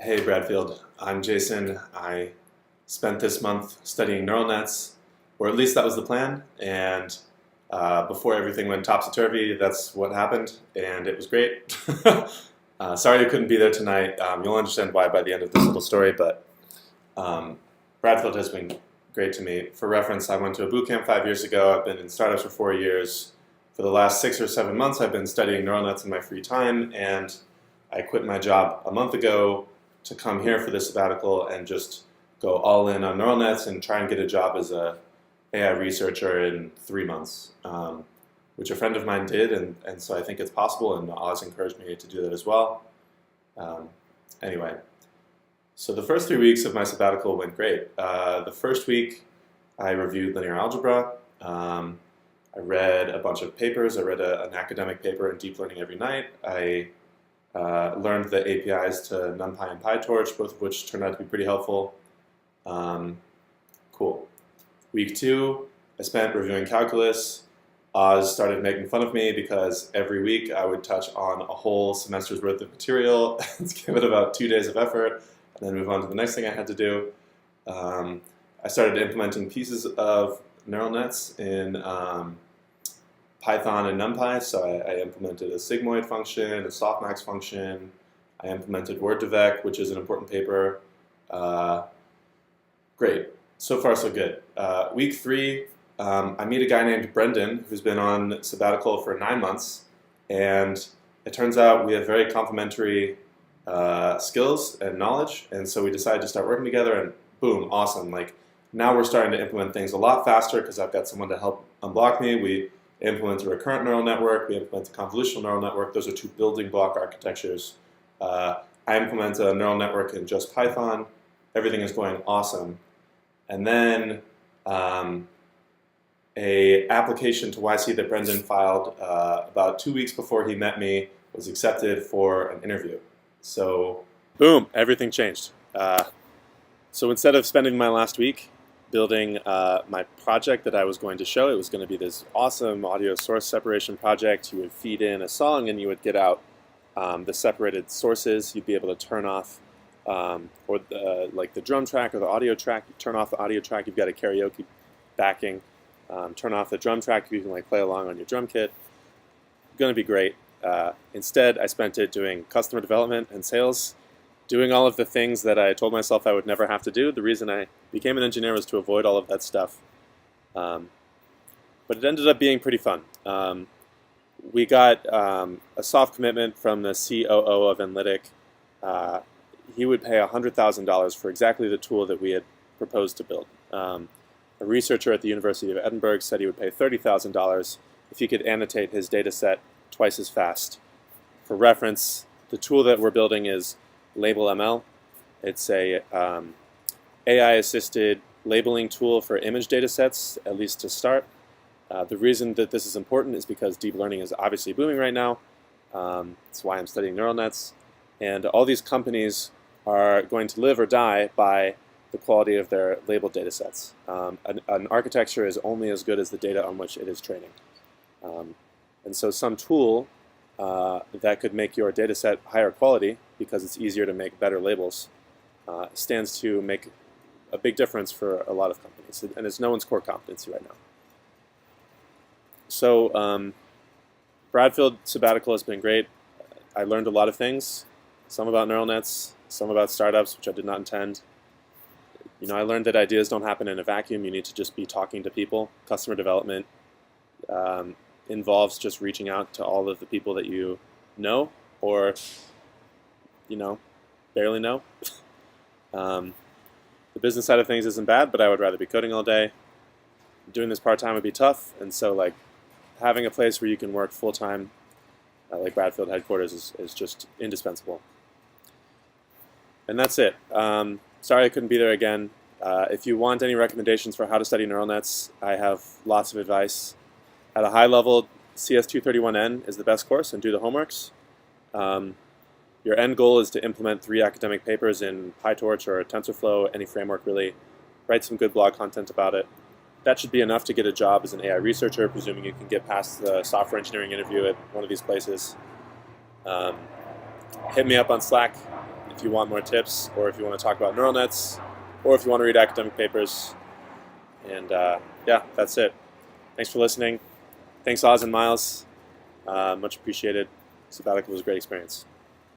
Hey Bradfield, I'm Jason. I spent this month studying neural nets, or at least that was the plan. And before everything went topsy-turvy, that's what happened, and it was great. Sorry I couldn't be there tonight. You'll understand why by the end of this little story, but um, Bradfield has been great to me. For reference, I went to a boot camp 5 years ago. I've been in startups for 4 years. For the last 6 or 7 months, I've been studying neural nets in my free time, and I quit my job a month ago to come here for this sabbatical and just go all in on neural nets and try and get a job as a AI researcher in 3 months, which a friend of mine did, and so I think it's possible, and Oz encouraged me to do that as well. Um, anyway, so the first 3 weeks of my sabbatical went great. The first week, I reviewed linear algebra. I read a bunch of papers. I read an academic paper in deep learning every night. I learned the APIs to NumPy and PyTorch, both of which turned out to be pretty helpful. Cool. Week 2, I spent reviewing calculus. Oz started making fun of me because every week I would touch on a whole semester's worth of material and give it about 2 days of effort, and then move on to the next thing I had to do. I started implementing pieces of neural nets in Python and NumPy, so I implemented a sigmoid function, a softmax function. I implemented word2vec, which is an important paper. Great. So far, so good. Week 3, I meet a guy named Brendan, who's been on sabbatical for 9 months, and it turns out we have very complementary skills and knowledge, and so we decided to start working together, and boom, awesome. Like, now we're starting to implement things a lot faster because I've got someone to help unblock me. We implement a recurrent neural network, we implement a convolutional neural network. Those are 2 building block architectures. I implement a neural network in just Python. Everything is going awesome. And then a application to YC that Brendan filed about 2 weeks before he met me was accepted for an interview. So boom, everything changed. So instead of spending my last week building my project that I was going to show, it was going to be this awesome audio source separation project. You would feed in a song and you would get out the separated sources. You'd be able to turn off like the drum track or the audio track. You turn off the audio track, you've got a karaoke backing. Turn off the drum track, you can like play along on your drum kit. Going to be great. Instead, I spent it doing customer development and sales, doing all of the things that I told myself I would never have to do. The reason I became an engineer was to avoid all of that stuff. But it ended up being pretty fun. We got a soft commitment from the COO of Enlytic. He would pay $100,000 for exactly the tool that we had proposed to build. A researcher at the University of Edinburgh said he would pay $30,000 if he could annotate his data set twice as fast. For reference, the tool that we're building is LabelML. It's a AI-assisted labeling tool for image data sets, at least to start. The reason that this is important is because deep learning is obviously booming right now. That's why I'm studying neural nets. And all these companies are going to live or die by the quality of their labeled data sets. An architecture is only as good as the data on which it is training. And so some tool that could make your data set higher quality because it's easier to make better labels stands to make a big difference for a lot of companies. And it's no one's core competency right now. So Bradfield Sabbatical has been great. I learned a lot of things, some about neural nets, some about startups, which I did not intend. You know, I learned that ideas don't happen in a vacuum. You need to just be talking to people. Customer development involves just reaching out to all of the people that you know or, you know, barely know. The business side of things isn't bad, but I would rather be coding all day. Doing this part-time would be tough, and so like having a place where you can work full-time like Bradfield headquarters is just indispensable. And that's it. Sorry I couldn't be there again. If you want any recommendations for how to study neural nets, I have lots of advice. At a high level, CS231N is the best course, and do the homeworks. Your end goal is to implement 3 academic papers in PyTorch or TensorFlow, any framework really. Write some good blog content about it. That should be enough to get a job as an AI researcher, presuming you can get past the software engineering interview at one of these places. Hit me up on Slack if you want more tips, or if you want to talk about neural nets, or if you want to read academic papers. And yeah, that's it. Thanks for listening. Thanks, Oz and Miles. Much appreciated. Sabbatical was a great experience.